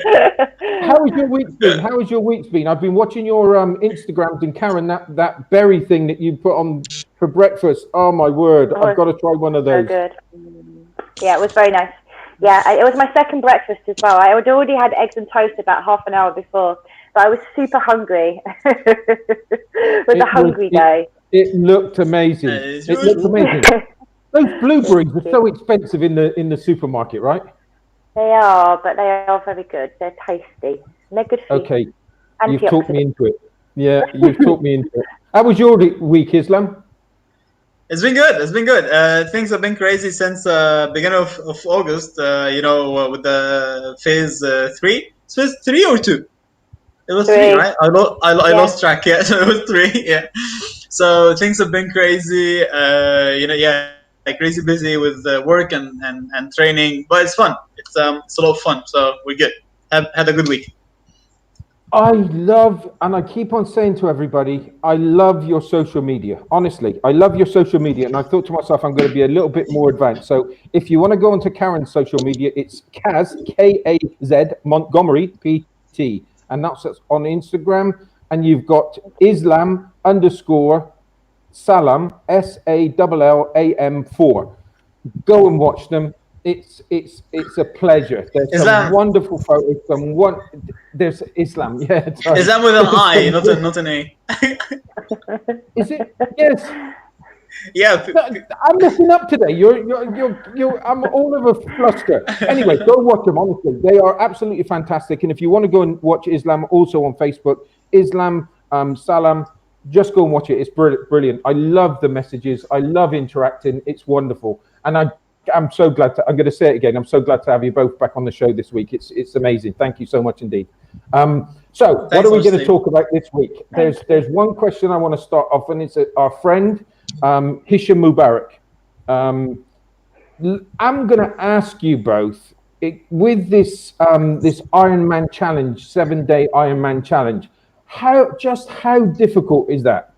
How has your week been? How has your week been? I've been watching your Instagrams, and Karen, that berry thing that you put on for breakfast. Oh my word! I've got to try one of those. So good. Yeah, it was very nice. Yeah, it was my second breakfast as well. I had already had eggs and toast about half an hour before, but I was super hungry. It was a hungry day. It looked amazing. It looked amazing. Those blueberries are so expensive in the supermarket, right? They are, but they are very good. They're tasty. And they're good for you. Okay, you've talked me into it. Yeah, you've talked me into it. How was your week, Islam? It's been good. It's been good. Things have been crazy since beginning of August. With the phase 3. Phase 3 or 2? It was 3, right? I lost track. Yeah, so it was 3. Yeah. So things have been crazy. Crazy busy with work and training, but it's fun. It's a lot of fun. So we're good. Had a good week. I love, and I keep on saying to everybody, I love your social media. Honestly, I love your social media. And I thought to myself, I'm going to be a little bit more advanced. So if you want to go onto Karen's social media, it's Kaz, K-A-Z, Montgomery, P-T. And that's on Instagram. And you've got Islam_Salam, SALLAM4. Go and watch them. It's a pleasure. There's some wonderful photos. There's Islam. Yeah, Islam with an I, not an A. Is it? Yes. Yeah. I'm messing up today. I'm all over fluster. Anyway, go watch them. Honestly, they are absolutely fantastic. And if you want to go and watch Islam, also on Facebook, Islam Salam. Just go and watch it. It's brilliant. I love the messages. I love interacting. It's wonderful. And I'm so glad I'm going to say it again. I'm so glad to have you both back on the show this week. It's amazing. Thank you so much indeed. So what are we going to talk about this week? There's one question I want to start off, and it's our friend Hisham Mubarak. I'm going to ask you both with this Ironman challenge, 7-day Ironman challenge. How difficult is that,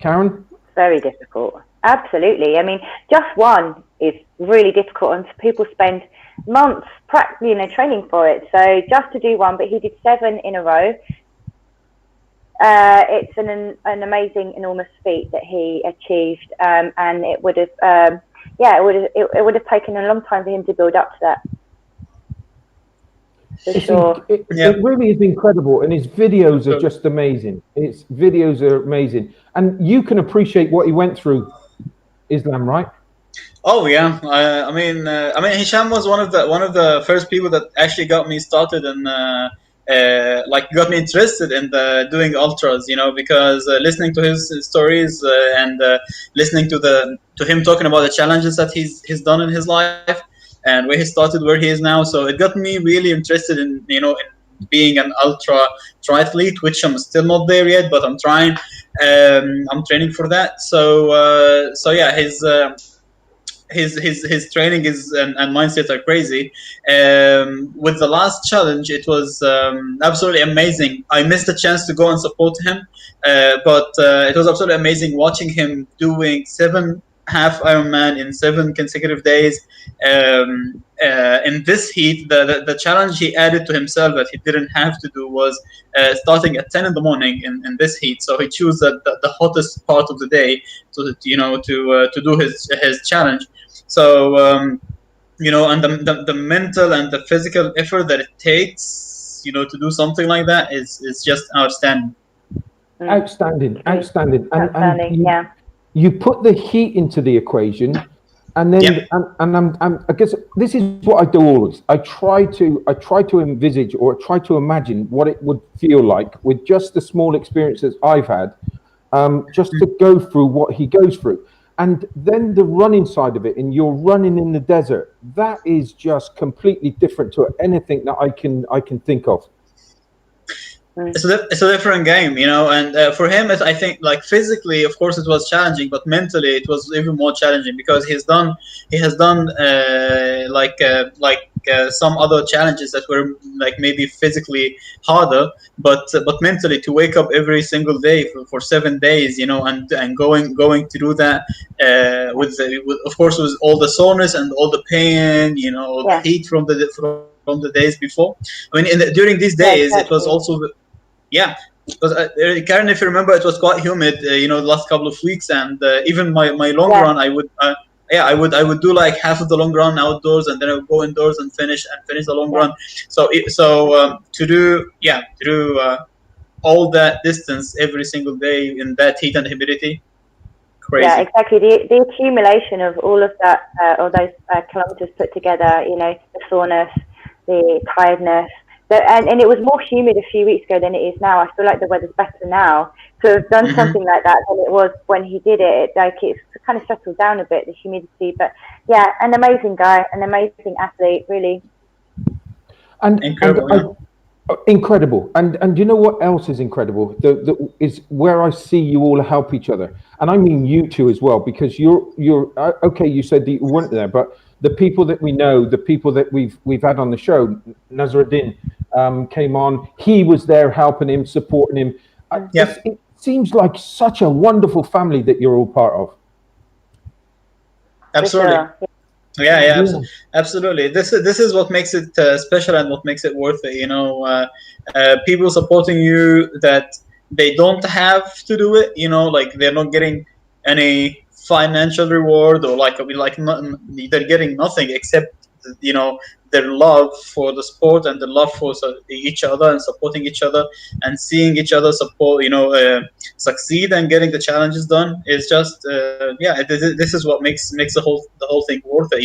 Karen? Very difficult. Absolutely. I mean, just one is really difficult, and people spend months training for it. So just to do one, but he did 7 in a row. It's an amazing, enormous feat that he achieved, and it would have, it would have taken a long time for him to build up to that. It really is incredible, and his videos are just amazing. His videos are amazing, and you can appreciate what he went through, Islam, right? Oh yeah, I mean, Hisham was one of the first people that actually got me started and got me interested in doing ultras. Because listening to his stories and listening to him talking about the challenges that he's done in his life. And where he started, where he is now, so it got me really interested in in being an ultra triathlete, which I'm still not there yet, but I'm trying. I'm training for that. So yeah, his training is and mindset are crazy. With the last challenge, it was absolutely amazing. I missed the chance to go and support him, but it was absolutely amazing watching him doing 7 half Ironman in 7 consecutive days. In this heat, the challenge he added to himself that he didn't have to do was starting at 10 in the morning in this heat. So he chose the hottest part of the day to do his challenge. So and the mental and the physical effort that it takes to do something like that is just outstanding. Outstanding. And yeah. You put the heat into the equation, and then I guess this is what I do always. I try to envisage or try to imagine what it would feel like with just the small experiences I've had, just to go through what he goes through, and then the running side of it. And you're running in the desert. That is just completely different to anything that I can think of. It's a different game, and for him, I think, like, physically, of course, it was challenging, but mentally, it was even more challenging because he has done some other challenges that were like maybe physically harder, but mentally, to wake up every single day for 7 days, and going through that with of course with all the soreness and all the pain, the heat from from the days before. I mean, during these days, it was also, yeah. Because Karen, if you remember, it was quite humid, the last couple of weeks, and even my long run, I would. I would do like half of the long run outdoors, and then I would go indoors and finish the long run. So to do all that distance every single day in that heat and humidity, crazy. Yeah, exactly. The accumulation of all of that, or those kilometers put together, the soreness, the tiredness, and it was more humid a few weeks ago than it is now. I feel like the weather's better now. To have done something like that than it was when he did it, it's kind of settled down a bit, the humidity. But yeah, an amazing guy, an amazing athlete, really. And incredible. Incredible. And you know what else is incredible? Is where I see you all help each other, and I mean you two as well, because you're okay. You said that you weren't there, but the people that we know, the people that we've had on the show, Nazruddin came on. He was there helping him, supporting him. It seems like such a wonderful family that you're all part of. Absolutely. Sure. Yeah, absolutely. This is what makes it special and what makes it worth it. People supporting you that they don't have to do it. Like they're not getting any financial reward, or they're getting nothing except their love for the sport and the love for each other and supporting each other and seeing each other succeed and getting the challenges done is just this is what makes the whole thing worth it.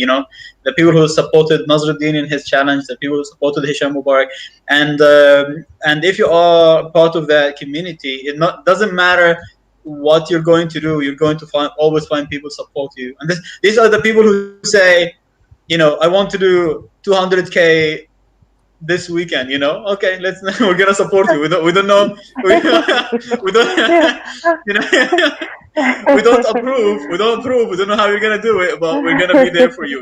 The people who supported Nazruddin in his challenge, the people who supported Hisham Mubarak, and if you are part of that community, doesn't matter what you're going to do, you're going to always find people support you. And these are the people who say, I want to do 200K this weekend. Okay, we're gonna support you. We don't know. We don't approve. We don't know how you're gonna do it, but we're gonna be there for you.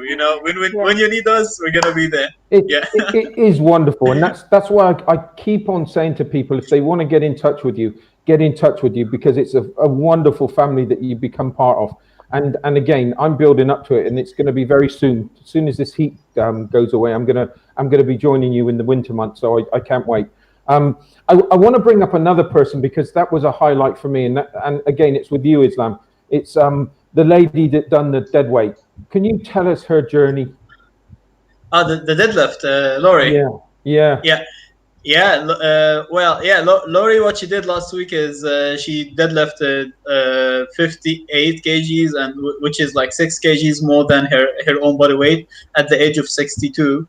When you need us, we're gonna be there. It is wonderful, and that's why I keep on saying to people, if they want to get in touch with you, because it's a wonderful family that you become part of. And again, I'm building up to it, and it's going to be very soon. As soon as this heat goes away, I'm going to be joining you in the winter months. So I can't wait. I want to bring up another person, because that was a highlight for me. And again, it's with you, Islam. It's the lady that done the dead weight. Can you tell us her journey? The deadlift, Laurie. Laurie, what she did last week is she deadlifted 58 kgs, and which is like 6 kgs more than her own body weight at the age of 62.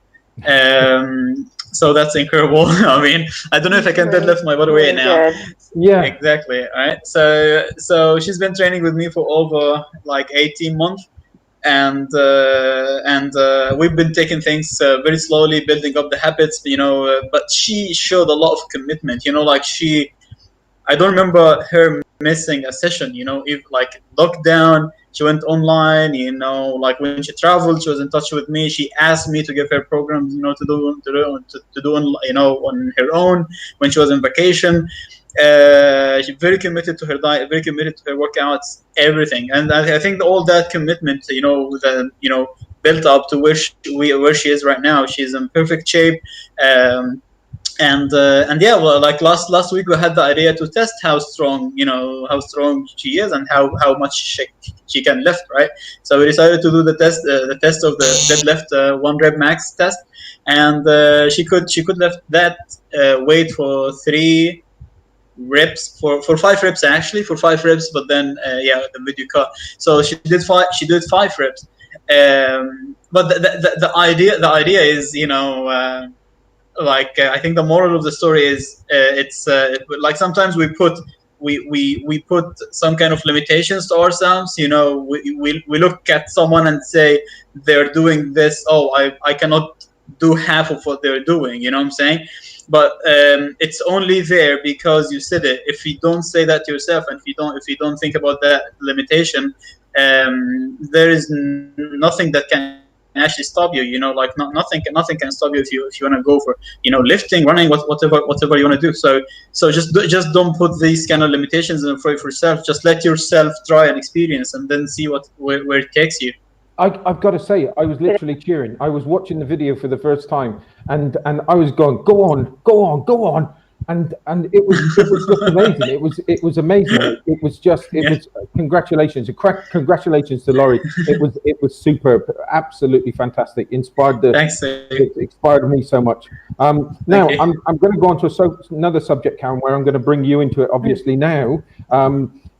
So that's incredible. I mean, I don't know if I can deadlift my body weight now. Yeah, exactly. All right. So she's been training with me for over like 18 months. And we've been taking things very slowly, building up the habits, but she showed a lot of commitment, I don't remember her missing a session, if like lockdown, she went online, like when she traveled, she was in touch with me. She asked me to give her programs, to do on her own when she was on vacation. She's very committed to her diet, very committed to her workouts, everything. And I think all that commitment, built up to where she is right now. She's in perfect shape. Like last week we had the idea to test how strong she is and how much she can lift, right? So we decided to do the test of the deadlift 1 rep max test, and she could lift that weight for 3 reps, for 5 reps actually, for 5 reps, but then the video cut, so she did 5 reps. But the idea is, I think the moral of the story is it's like sometimes we put some kind of limitations to ourselves. We look at someone and say they're doing this, I cannot do half of what they're doing, you know what I'm saying? But it's only there because you said it. If you don't say that to yourself, and if you don't think about that limitation, there is nothing that can actually stop you. Nothing can stop you if you want to go for lifting, running, whatever you want to do. So just don't put these kind of limitations in for yourself. Just let yourself try and experience, and then see where it takes you. I've got to say, I was literally cheering. I was watching the video for the first time, and I was going, go on, go on, go on, and it was just amazing. It was amazing. It was just congratulations, congratulations to Laurie. It was superb, absolutely fantastic. Thanks. It inspired me so much. Now I'm going to go on to another subject, Karen, where I'm going to bring you into it. Obviously now.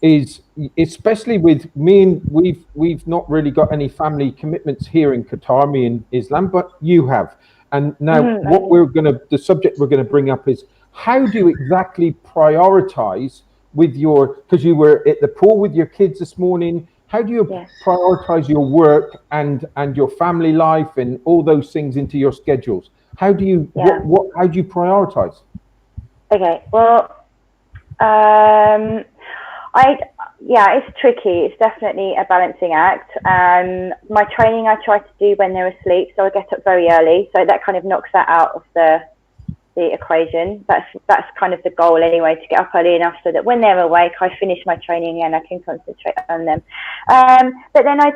Is especially with me, and we've not really got any family commitments here in Qatar, me and Islam, but you have. And now the subject we're going to bring up is, how do you exactly prioritize with because you were at the pool with your kids this morning, how do you prioritize your work and your family life and all those things into your schedules? How do you how do you prioritize? Okay, well, it's tricky. It's definitely a balancing act. My training I try to do when they're asleep, so I get up very early. So that kind of knocks that out of the equation. That's kind of the goal anyway, to get up early enough so that when they're awake, I finish my training and I can concentrate on them. But then my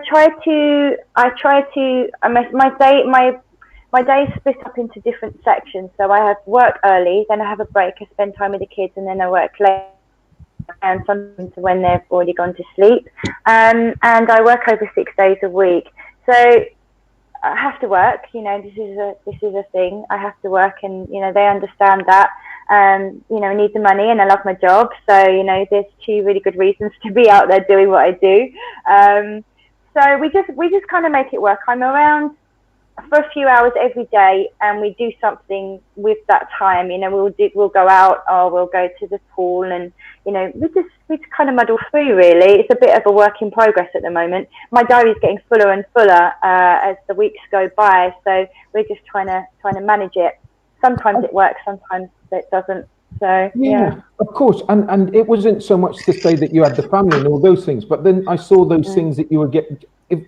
day is split up into different sections. So I have work early, then I have a break, I spend time with the kids, and then I work late. And sometimes when they've already gone to sleep, and I work over 6 days a week. So I have to work. You know, this is a thing. I have to work, and you know they understand that. You know, I need the money, and I love my job. So you know, there's two really good reasons to be out there doing what I do. So we just kind of make it work. I'm around for a few hours every day, and we do something with that time. You know, we'll go out, or we'll go to the pool, and you know, we just kind of muddle through. Really, it's a bit of a work in progress at the moment. My diary's getting fuller and fuller as the weeks go by, so we're just trying to manage it. Sometimes it works, sometimes it doesn't. So yeah, of course. And it wasn't so much to say that you had the family and all those things, but then I saw those things that you were getting.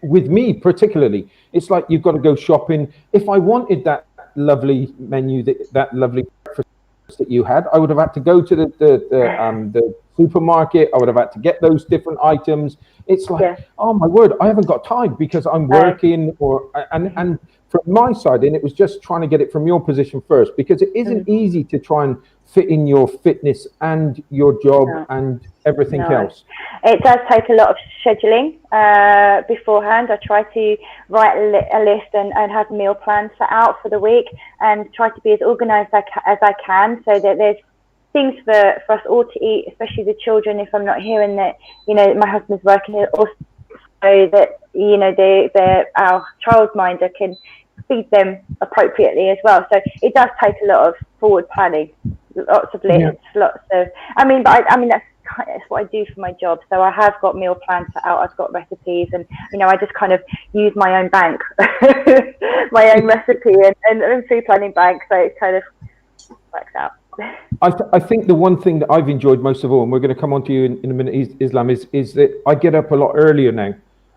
With me particularly, it's like you've got to go shopping. If I wanted that lovely menu, that lovely breakfast that you had, I would have had to go to the supermarket. I would have had to get those different items. It's like, oh my word, I haven't got time because I'm working, and from my side, and it was just trying to get it from your position first, because it isn't easy to try and fit in your fitness and your job and everything else. It does take a lot of scheduling beforehand. I try to write a list and have meal plans set out for the week, and try to be as organised as I can, so that there's things for us all to eat, especially the children if I'm not here, and that, you know, my husband's working, also so that, you know, our childminder can feed them appropriately as well. So it does take a lot of forward planning, lots of lists, lots of, I mean that's what I do for my job. So I have got meal plans set out, I've got recipes, and you know, I just kind of use my own bank, my own recipe and food planning bank, so it kind of works out. I think the one thing that I've enjoyed most of all, and we're going to come on to you in a minute, Islam, is that I get up a lot earlier now.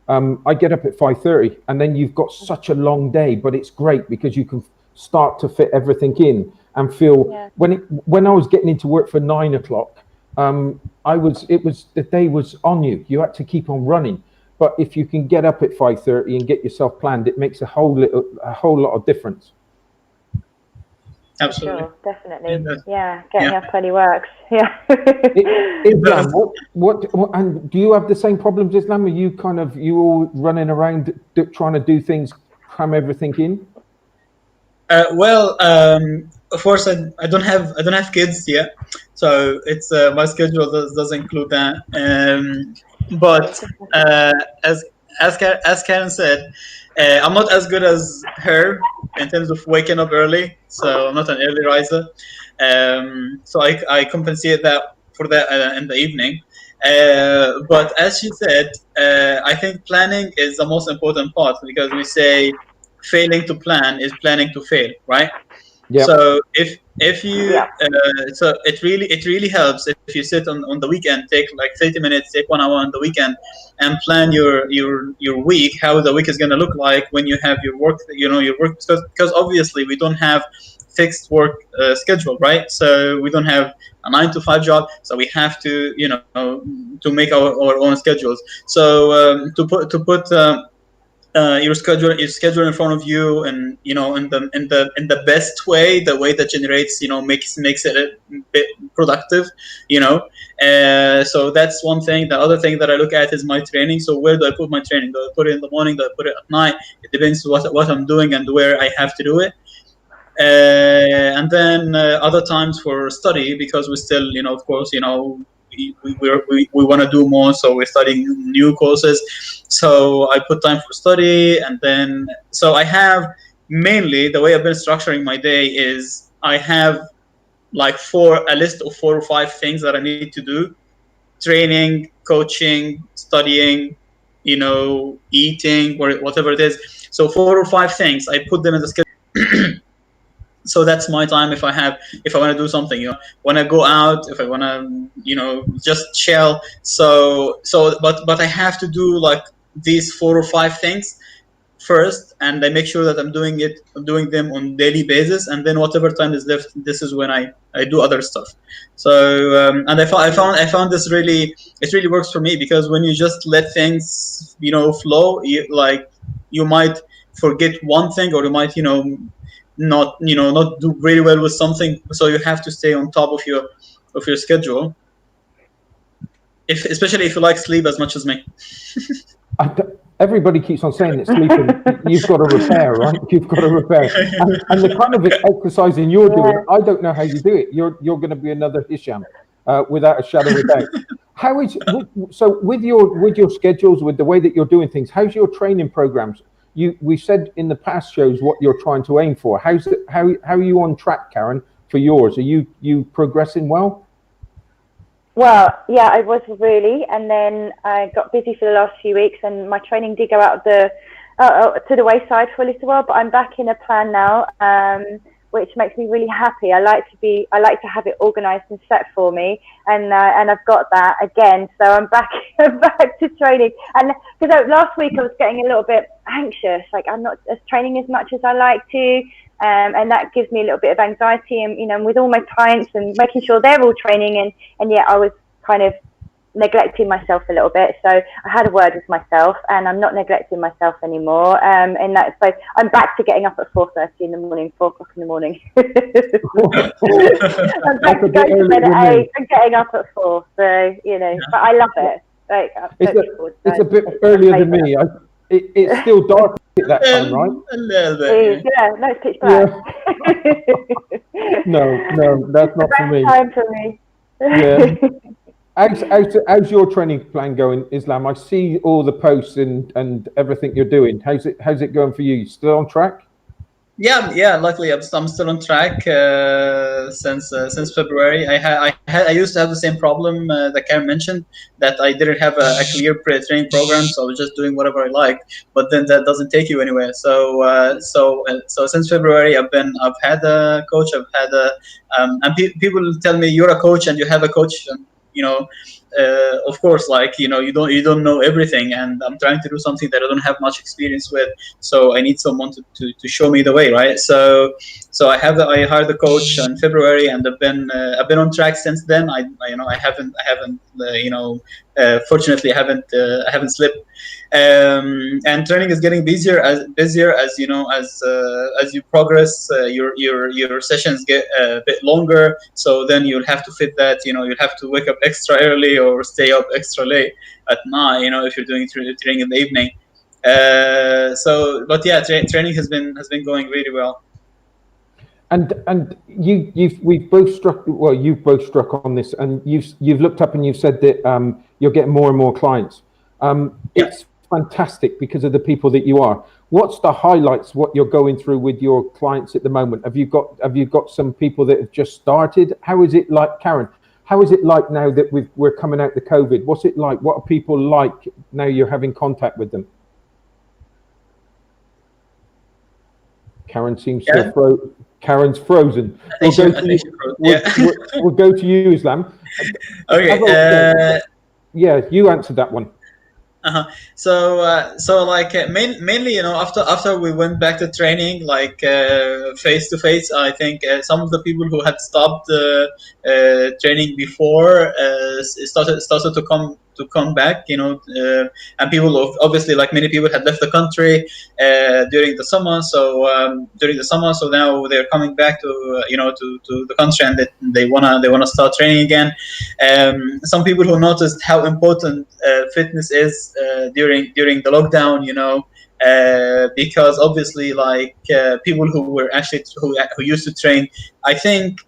I get up at 5:30, and then you've got such a long day, but it's great because you can start to fit everything in and feel. When I was getting into work for 9 o'clock, the day was on you. You had to keep on running. But if you can get up at 5:30 and get yourself planned, it makes a whole lot of difference. Absolutely. Sure, definitely. Getting up early works. Islam, what and do you have the same problems, Islam? Are you all running around trying to do things, cram everything in? Of course, I don't have kids yet, so it's my schedule does include that. But as Karen said, I'm not as good as her in terms of waking up early, so I'm not an early riser. So I compensate for that in the evening. But as she said, I think planning is the most important part, because we say failing to plan is planning to fail, right? Yep. So if you so it really helps if you sit on the weekend, take like 30 minutes, take 1 hour on the weekend, and plan your week, how the week is going to look like when you have your work, because obviously we don't have fixed work schedule, right? So we don't have a 9 to 5 job, so we have to to make our own schedules. So to put your schedule in front of you, and in the best way, the way that generates, makes it a bit productive, so that's one thing. The other thing that I look at is my training. So where do I put my training? Do I put it in the morning? Do I put it at night? It depends what I'm doing and where I have to do it. And then other times for study, because we still, of course, we want to do more, so we're studying new courses. So I put time for study, and then so I have, mainly the way I've been structuring my day is I have like a list of 4 or 5 things that I need to do: training, coaching, studying, eating, or whatever it is. So 4 or 5 things, I put them in the schedule. So that's my time. If I want to do something, when I go out, if I want to, just chill. But I have to do like these 4 or 5 things first, and I make sure that I'm doing them on daily basis, and then whatever time is left, this is when I do other stuff. So and I found this it really works for me, because when you just let things flow, you might forget one thing, or you might not do really well with something, so you have to stay on top of your schedule, especially if you like sleep as much as me. Everybody keeps on saying that sleeping, you've got to repair, right? You've got to repair. And the kind of exercising you're doing, I don't know how you do it. You're going to be another Hisham, without a shadow of a doubt. How is so with your schedules, with the way that you're doing things? How's your training programs? We said in the past shows what you're trying to aim for. How are you on track, Karen, for yours? Are you progressing well? Well, yeah, I was really, and then I got busy for the last few weeks, and my training did go out to the wayside for a little while. But I'm back in a plan now, which makes me really happy. I like to have it organised and set for me, and I've got that again. So I'm back to training. And because last week I was getting a little bit anxious, like I'm not training as much as I like to. And that gives me a little bit of anxiety, and with all my clients and making sure they're all training, and yet I was kind of neglecting myself a little bit. So I had a word with myself, and I'm not neglecting myself anymore. And so I'm back to getting up at 4:30 in the morning, 4 o'clock in the morning. I'm back to going to bed at 8 and getting up at 4. So but I love it. Like, it's a bit earlier than me. It's still dark at that time, right? A little bit. Yeah, no, it's pitch black. Yeah. No, that's not for me. Time for me. Yeah. How's your training plan going, Islam? I see all the posts and everything you're doing. How's it going for you? You still on track? Yeah. Luckily, I'm still on track since February. I used to have the same problem that Karen mentioned, that I didn't have a clear training program, so I was just doing whatever I liked. But then that doesn't take you anywhere. So since February, I've had a coach. And people tell me, you're a coach and you have a coach, and of course, you don't know everything, and I'm trying to do something that I don't have much experience with, so I need someone to show me the way, right? So I hired a coach in February, and I've been on track since then. I haven't fortunately I haven't slipped. And training is getting busier as you progress. Your sessions get a bit longer, so then you'll have to fit that. You'll have to wake up extra early or stay up extra late at night. If you're doing training in the evening. But yeah, training has been going really well. And you've both struck on this, and you've looked up and you've said that you're getting more and more clients. It's fantastic because of the people that you are. What's the highlights? What you're going through with your clients at the moment? Have you got some people that have just started? How is it like, Karen? How is it like now that we're coming out the COVID? What's it like? What are people like now you're having contact with them? Karen seems to Karen's frozen. We'll go to you, Islam. Okay. Yeah, you answered that one. Mainly, after we went back to training, face to face, I think some of the people who had stopped training before started to come to come back, and people obviously, like many people, had left the country during the summer. So now they're coming back to the country, and they wanna start training again. Some people who noticed how important fitness is during the lockdown, because obviously, like people who were actually who used to train, I think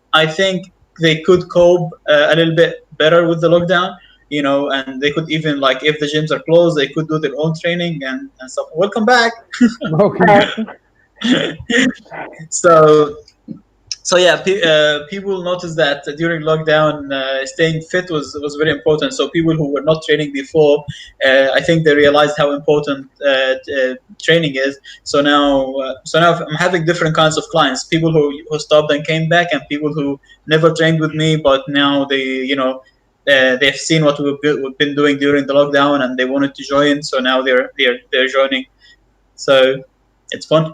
they could cope a little bit better with the lockdown, and they could even, like, if the gyms are closed, they could do their own training and stuff. Welcome back. So yeah, people noticed that during lockdown, staying fit was very important. So people who were not training before, I think they realized how important training is. So now I'm having different kinds of clients: people who stopped and came back, and people who never trained with me, but now they've seen what we've been doing during the lockdown, and they wanted to join. So now they're joining. So it's fun.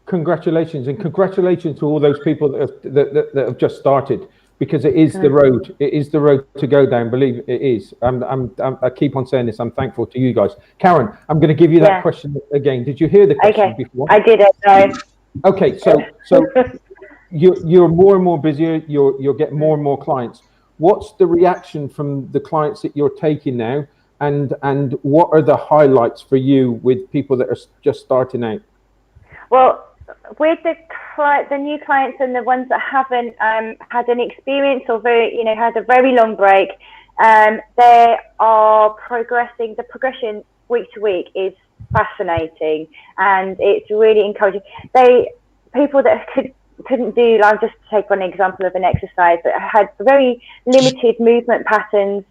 Congratulations, and congratulations to all those people that have just started, because it is the road. It is the road to go down. Believe it is. I keep on saying this. I'm thankful to you guys. Karen, I'm going to give you that question again. Did you hear the question before? I did it. No. Okay, so you're more and more busier. You're getting more and more clients. What's the reaction from the clients that you're taking now, and what are the highlights for you with people that are just starting out? Well, with the new clients and the ones that haven't had an experience or had a very long break, they are progressing. The progression week to week is fascinating, and it's really encouraging. People that couldn't do, like, just to take one example of an exercise, that had very limited movement patterns,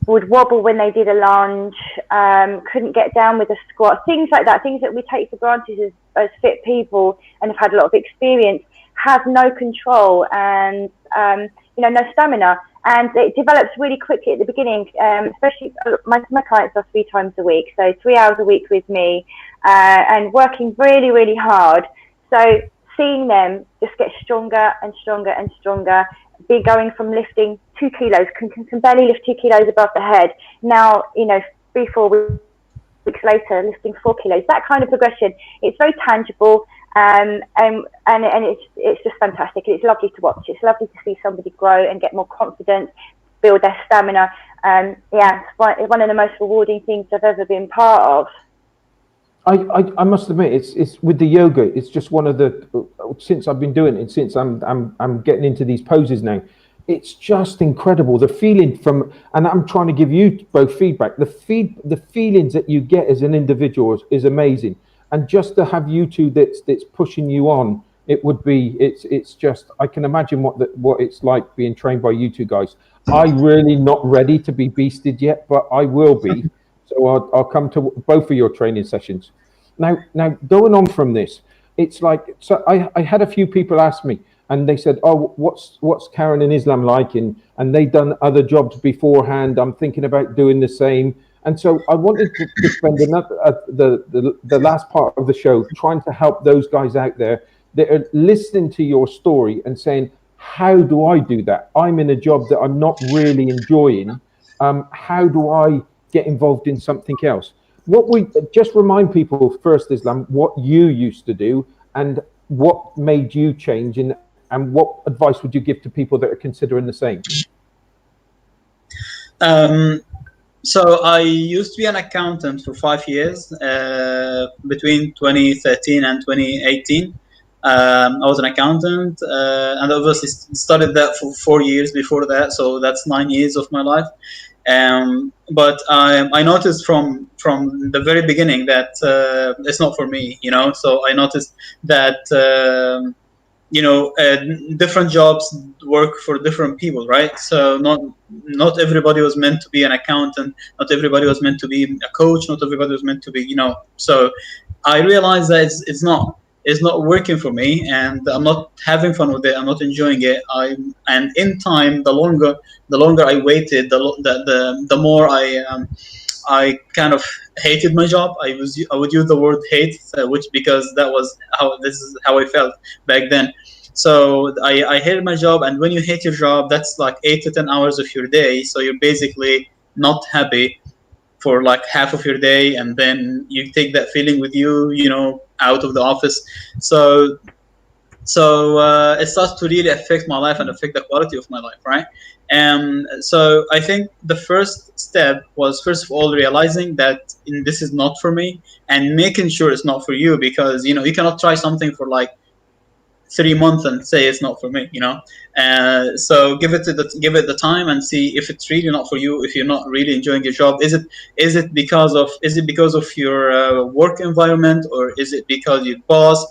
would wobble when they did a lunge, couldn't get down with a squat, things like that, things that we take for granted as fit people and have had a lot of experience, have no control and no stamina, and it develops really quickly at the beginning. Especially my clients are 3 times a week, so 3 hours a week with me, and working really, really hard. So seeing them just get stronger and stronger and stronger, be going from lifting 2 kilos, can barely lift 2 kilos above the head. Now, 3-4 weeks later, lifting 4 kilos. That kind of progression, it's very tangible, and it's just fantastic. It's lovely to watch. It's lovely to see somebody grow and get more confidence, build their stamina. It's one of the most rewarding things I've ever been part of. I must admit, it's with the yoga. It's just one of the, since I've been doing it, since I'm getting into these poses now, it's just incredible. The feeling from, and I'm trying to give you both feedback. The feelings that you get as an individual is amazing, and just to have you two that's pushing you on, it's just, I can imagine what it's like being trained by you two guys. I'm really not ready to be beasted yet, but I will be. So I'll come to both of your training sessions. Now going on from this, it's like, so I had a few people ask me, and they said, "Oh, what's Karen and Islam like?" And they've done other jobs beforehand. I'm thinking about doing the same. And so I wanted to spend the last part of the show trying to help those guys out there that are listening to your story and saying, "How do I do that? I'm in a job that I'm not really enjoying. How do I get involved in something else?" What we just remind people first, Islam, what you used to do and what made you change, and what advice would you give to people that are considering the same? So I used to be an accountant for 5 years, between 2013 and 2018. I was an accountant, and obviously started that for 4 years before that, so that's 9 years of my life. But I noticed from the very beginning that it's not for me, So I noticed that different jobs work for different people, right? So not everybody was meant to be an accountant. Not everybody was meant to be a coach. Not everybody was meant to be, So I realized that it's not working for me, and I'm not having fun with it. I'm not enjoying it. And in time, the longer I waited, the more I kind of hated my job. I would use the word hate, because this is how I felt back then. So I hated my job, and when you hate your job, that's like 8 to 10 hours of your day. So you're basically not happy for like half of your day, and then you take that feeling with you, out of the office. So it starts to really affect my life and affect the quality of my life, right? And so I think the first step was, first of all, realizing that this is not for me, and making sure it's not for you, because you cannot try something for like 3 months and say it's not for me. So give it the time and see if it's really not for you. If you're not really enjoying your job, is it because of your work environment, or is it because your boss?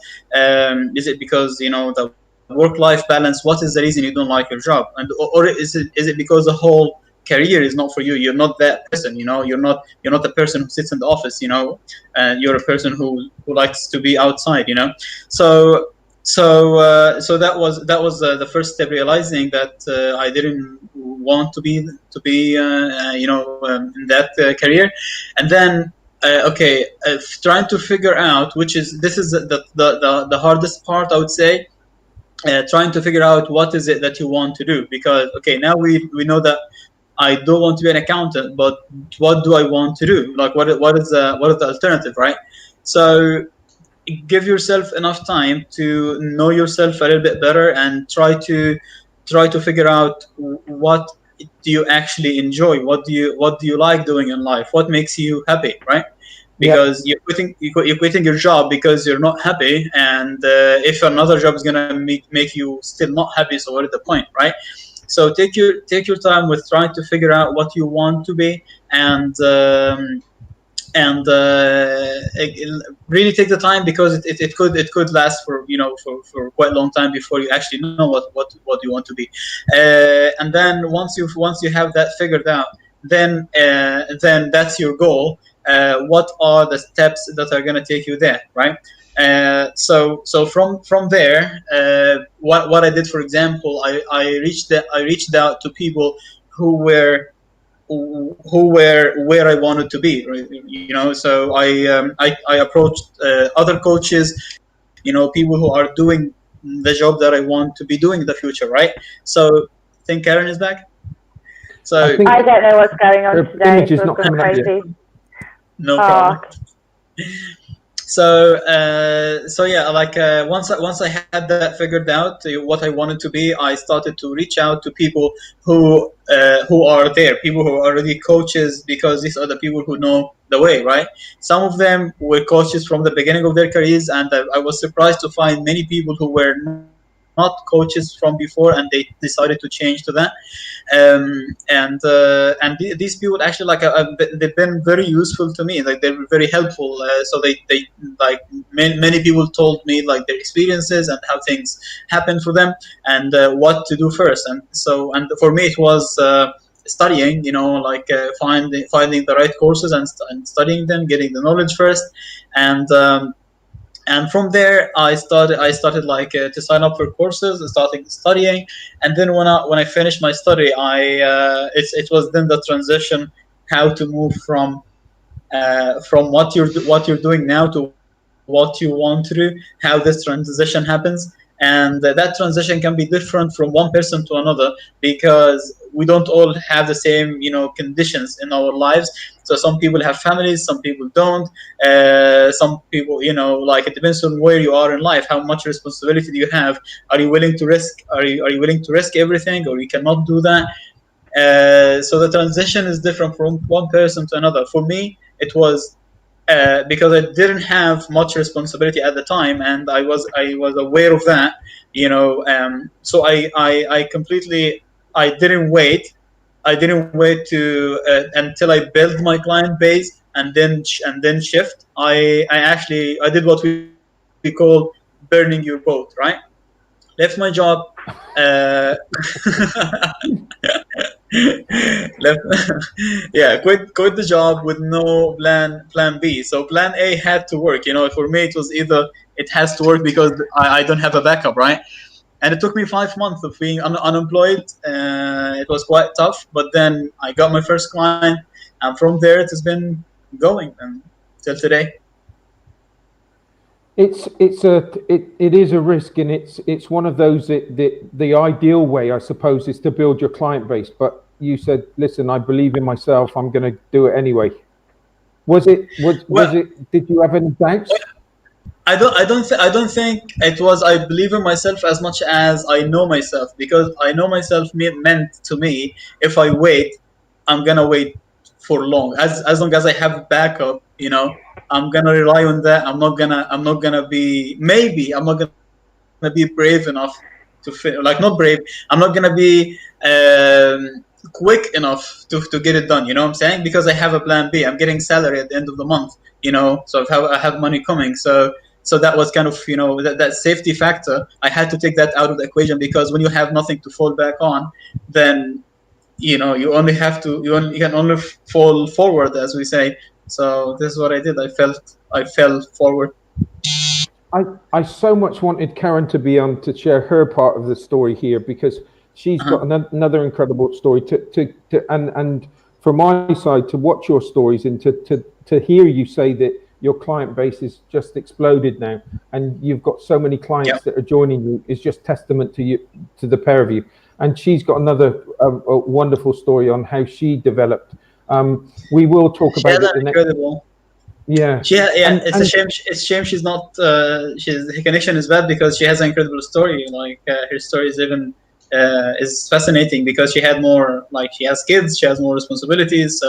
Is it because the work-life balance? What is the reason you don't like your job? And or is it because the whole career is not for you? You're not that person. You're not the person who sits in the office. You're a person who likes to be outside. So that was the first step, realizing that I didn't want to be in that career. And then trying to figure out, this is the hardest part, I would say. Trying to figure out what is it that you want to do, because now we know that I don't want to be an accountant, but what do I want to do? Like what is the alternative, right? So give yourself enough time to know yourself a little bit better, and try to figure out what do you actually enjoy, what do you like doing in life, what makes you happy, right? Because you're quitting your job because you're not happy, and if another job is gonna make you still not happy, so what is the point, right? So take your time with trying to figure out what you want to be, and really take the time, because it could last for quite a long time before you actually know what you want to be. And then once you have that figured out, then that's your goal. What are the steps that are going to take you there, right? So from there, what I did, for example, I reached out to people who were where I wanted to be, so I approached other coaches, people who are doing the job that I want to be doing in the future, right? So I think Karen is back. So I don't know what's going on today. Image is not coming up yet. No problem. So yeah, like once I had that figured out, what I wanted to be, I started to reach out to people who are there, people who are already coaches, because these are the people who know the way, right? Some of them were coaches from the beginning of their careers, and I was surprised to find many people who were not coaches from before, and they decided to change to that. And these people actually, they've been very useful to me. Like, they were very helpful. So they like many people told me like their experiences and how things happened for them, and what to do first. And for me it was studying, finding the right courses and studying them, getting the knowledge first, and from there I started to sign up for courses, starting studying. And then when I finished my study, it was then the transition, how to move from what you're doing now to what you want to do, how this transition happens. And that transition can be different from one person to another, because we don't all have the same conditions in our lives. So some people have families, some people don't. Some people, it depends on where you are in life, how much responsibility do you have. Are you willing to risk everything, or you cannot do that? So the transition is different from one person to another. For me, it was because I didn't have much responsibility at the time, and I was aware of that, so I didn't wait to until I built my client base and then shift. I did what we call burning your boat, right? Left my job. Quit the job with no plan B. So plan A had to work. For me it was either it has to work because I don't have a backup, right? And it took me 5 months of being unemployed. It was quite tough, but then I got my first client, and from there it has been going until today. It is a risk, and it's one of those that the ideal way, I suppose, is to build your client base. But you said, "Listen, I believe in myself. I'm going to do it anyway." Was it? Was Well, it? Did you have any doubts? I don't think it was I believe in myself as much as I know myself, because I know myself meant to me, if I wait, I'm gonna wait for long. As long as I have backup, I'm gonna rely on that. I'm not gonna be, maybe I'm not gonna be brave enough to like, not brave. I'm not gonna be quick enough to get it done. You know what I'm saying? Because I have a plan B. I'm getting salary at the end of the month. So I have money coming. So that was kind of, that safety factor. I had to take that out of the equation, because when you have nothing to fall back on, then you only have to you can only fall forward, as we say. So this is what I did. I fell forward. I so much wanted Karen to be on to share her part of the story here, because she's got Uh-huh. another incredible story and from my side, to watch your stories and to hear you say that your client base is just exploded now, and you've got so many Yeah. clients that are joining you, is just testament to you, to the pair of you. And she's got another a wonderful story on how she developed. We will talk She had about an it the next. incredible. Yeah, Yeah, it's a and shame. It's a shame she's not. Her connection is bad, because she has an incredible story. Like, her story is even is fascinating, because she had more. Like, she has kids, she has more responsibilities. So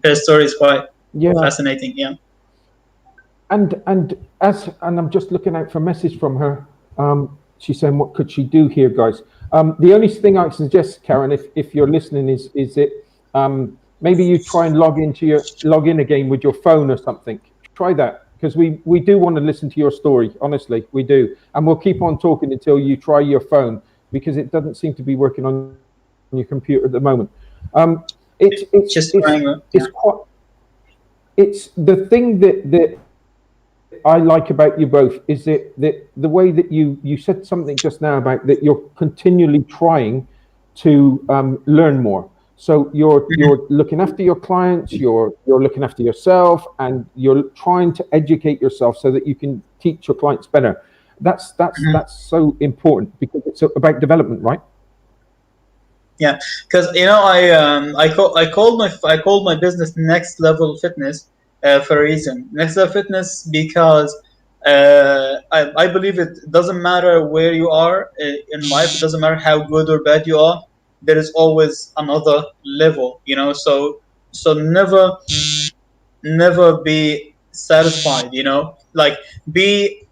her story is quite yeah. fascinating. Yeah. And I'm just looking out for a message from her. She's saying, "What could she do here, guys?" The only thing I suggest, Karen, if you're listening, is that maybe you try and log in again with your phone or something. Try that, because we do want to listen to your story. Honestly, we do, and we'll keep on talking until you try your phone, because it doesn't seem to be working on your computer at the moment. Um, it's it's Just it's trying. Yeah. it's quite it's the thing that I like about you both is that the way that you said something just now about that you're continually trying to learn more. So Mhm. you're looking after your clients, you're looking after yourself, and you're trying to educate yourself so that you can teach your clients better. Mhm. That's so important, because it's about development, right? Yeah, because I called my business Next Level Fitness, for a reason. Next Level Fitness, because I believe it doesn't matter where you are in life. It doesn't matter how good or bad you are. There is always another level. So never be satisfied. Like, be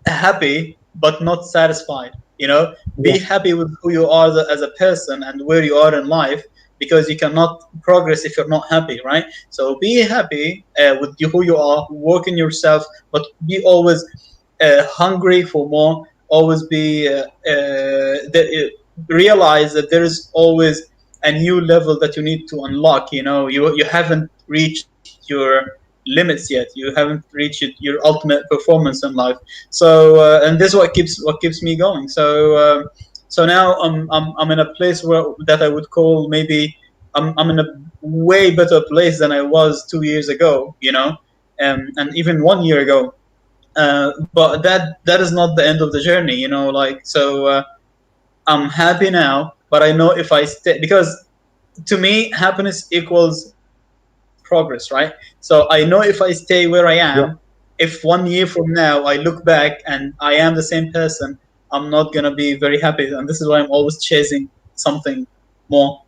happy but not satisfied. Yeah, Be happy with who you are as a person and where you are in life, because you cannot progress if you're not happy, right? So be happy with who you are, work in yourself, but be always hungry for more. Always be realize that there is always a new level that you need to unlock. You haven't reached your limits yet. You haven't reached your ultimate performance in life. So and this is what keeps me going. So now I'm in a place where that I would call, maybe I'm in a way better place than I was 2 years ago, and even 1 year ago. But that is not the end of the journey, like. So I'm happy now, but I know if I stay, because to me happiness equals progress, right? So I know if I stay where I am, yeah. if 1 year from now I look back and I am the same person, I'm not gonna be very happy, and this is why I'm always chasing something more.